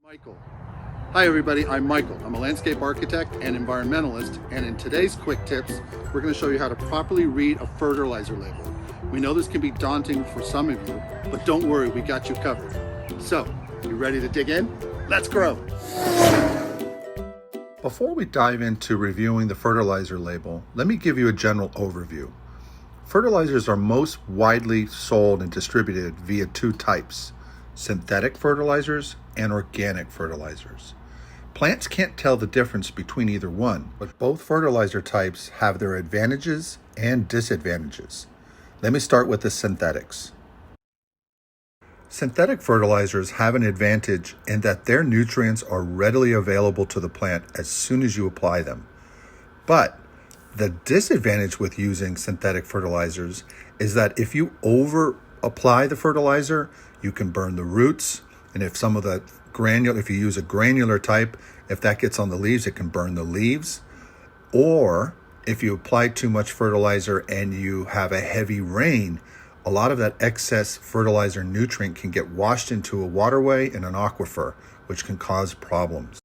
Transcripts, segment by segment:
Michael. Hi everybody, I'm Michael. I'm a landscape architect and environmentalist, and in today's quick tips, we're going to show you how to properly read a fertilizer label. We know this can be daunting for some of you, but don't worry, we got you covered. So, you ready to dig in? Let's grow! Before we dive into reviewing the fertilizer label, let me give you a general overview. Fertilizers are most widely sold and distributed via two types: synthetic fertilizers and organic fertilizers. Plants can't tell the difference between either one, but both fertilizer types have their advantages and disadvantages. Let me start with the synthetics. Synthetic fertilizers have an advantage in that their nutrients are readily available to the plant as soon as you apply them. But the disadvantage with using synthetic fertilizers is that if you over apply the fertilizer, you can burn the roots, and if you use a granular type, if that gets on the leaves, it can burn the leaves. Or if you apply too much fertilizer and you have a heavy rain, a lot of that excess fertilizer nutrient can get washed into a waterway and an aquifer, which can cause problems.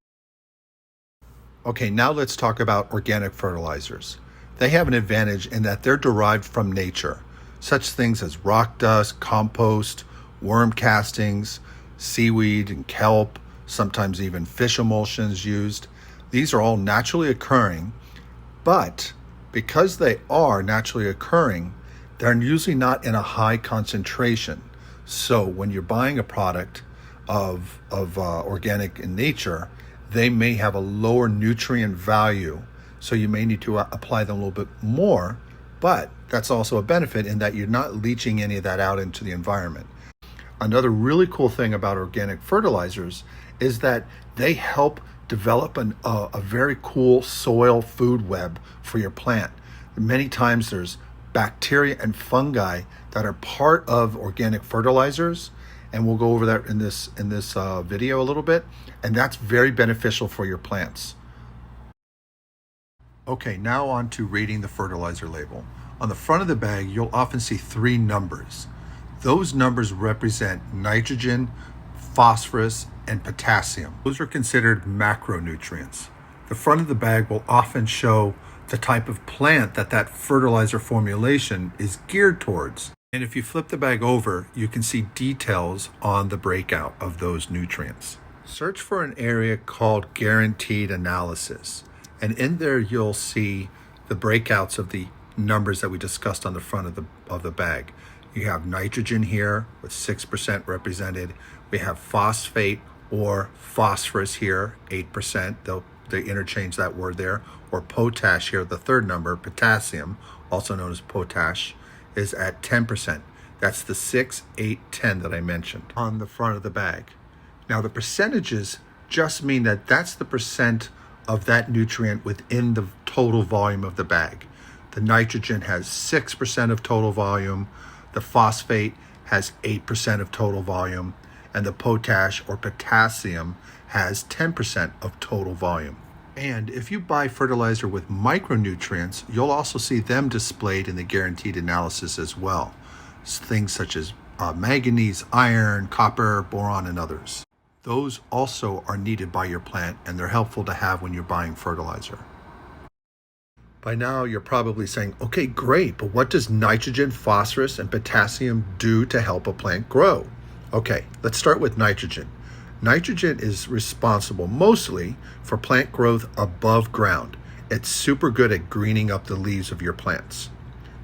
Okay, now let's talk about organic fertilizers. They have an advantage in that they're derived from nature. Such things as rock dust, compost, worm castings, seaweed and kelp, sometimes even fish emulsions used. These are all naturally occurring, but because they are naturally occurring, they're usually not in a high concentration. So when you're buying a product of organic in nature, they may have a lower nutrient value, so you may need to apply them a little bit more, but that's also a benefit in that you're not leaching any of that out into the environment. Another really cool thing about organic fertilizers is that they help develop a very cool soil food web for your plant. Many times there's bacteria and fungi that are part of organic fertilizers, and we'll go over that in this video a little bit, and that's very beneficial for your plants. Okay, now on to reading the fertilizer label. On the front of the bag, you'll often see 3 numbers. Those numbers represent nitrogen, phosphorus, and potassium. Those are considered macronutrients. The front of the bag will often show the type of plant that fertilizer formulation is geared towards. And if you flip the bag over, you can see details on the breakout of those nutrients. Search for an area called guaranteed analysis. And in there, you'll see the breakouts of the numbers that we discussed on the front of the bag. You have nitrogen here with 6% represented. We have phosphate or phosphorus here, 8%. They interchange that word there. Or potash here, the third number, potassium, also known as potash, is at 10%. That's the 6, 8, 10 that I mentioned on the front of the bag. Now the percentages just mean that that's the percent of that nutrient within the total volume of the bag. The nitrogen has 6% of total volume, the phosphate has 8% of total volume, and the potash or potassium has 10% of total volume. And if you buy fertilizer with micronutrients, you'll also see them displayed in the guaranteed analysis as well. Things such as manganese, iron, copper, boron, and others. Those also are needed by your plant, and they're helpful to have when you're buying fertilizer. By now, you're probably saying, okay, great, but what does nitrogen, phosphorus, and potassium do to help a plant grow? Okay, let's start with nitrogen. Nitrogen is responsible mostly for plant growth above ground. It's super good at greening up the leaves of your plants.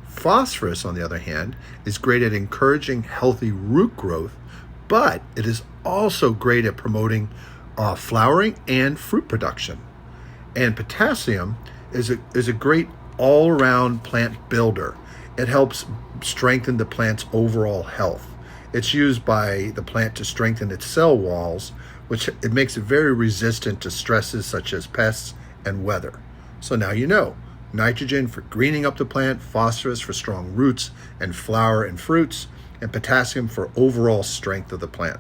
Phosphorus, on the other hand, is great at encouraging healthy root growth, but it is also great at promoting flowering and fruit production. And potassium is a great all-around plant builder. It helps strengthen the plant's overall health. It's used by the plant to strengthen its cell walls, which it makes it very resistant to stresses such as pests and weather. So now you know, nitrogen for greening up the plant, phosphorus for strong roots and flower and fruits, and potassium for overall strength of the plant.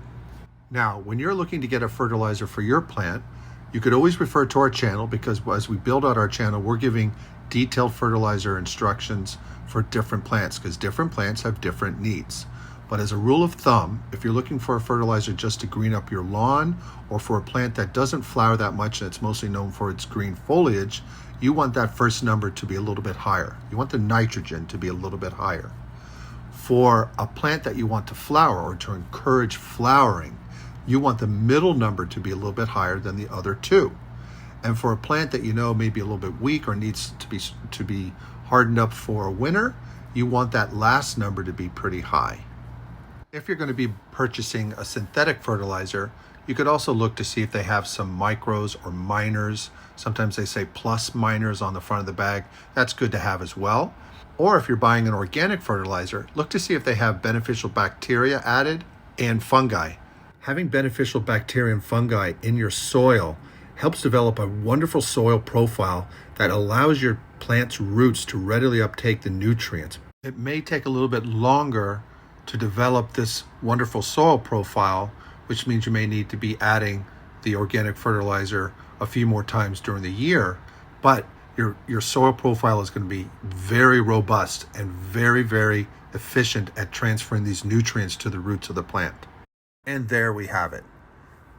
Now, when you're looking to get a fertilizer for your plant, you could always refer to our channel, because as we build out our channel, we're giving detailed fertilizer instructions for different plants, because different plants have different needs. But as a rule of thumb, if you're looking for a fertilizer just to green up your lawn or for a plant that doesn't flower that much and it's mostly known for its green foliage, you want that first number to be a little bit higher. You want the nitrogen to be a little bit higher. For a plant that you want to flower or to encourage flowering, you want the middle number to be a little bit higher than the other two. And for a plant that you know may be a little bit weak or needs to be hardened up for a winter, you want that last number to be pretty high. If you're going to be purchasing a synthetic fertilizer, you could also look to see if they have some micros or minors. Sometimes they say plus minors on the front of the bag. That's good to have as well. Or if you're buying an organic fertilizer, look to see if they have beneficial bacteria added and fungi. Having beneficial bacteria and fungi in your soil helps develop a wonderful soil profile that allows your plant's roots to readily uptake the nutrients. It may take a little bit longer to develop this wonderful soil profile, which means you may need to be adding the organic fertilizer a few more times during the year, but your soil profile is going to be very robust and very, very efficient at transferring these nutrients to the roots of the plant. And there we have it.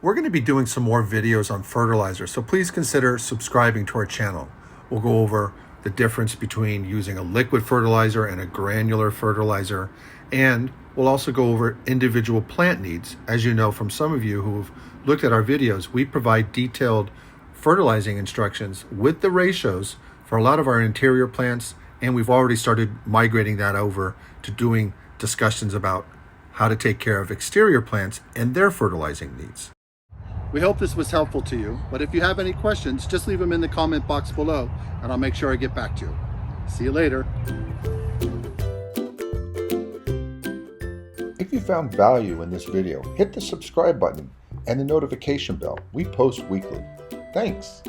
We're going to be doing some more videos on fertilizer, so please consider subscribing to our channel. We'll go over the difference between using a liquid fertilizer and a granular fertilizer, and we'll also go over individual plant needs. As you know from some of you who've looked at our videos, we provide detailed fertilizing instructions with the ratios for a lot of our interior plants, and we've already started migrating that over to doing discussions about how to take care of exterior plants and their fertilizing needs. We hope this was helpful to you, but if you have any questions, just leave them in the comment box below and I'll make sure I get back to you. See you later. If you found value in this video, hit the subscribe button and the notification bell. We post weekly. Thanks.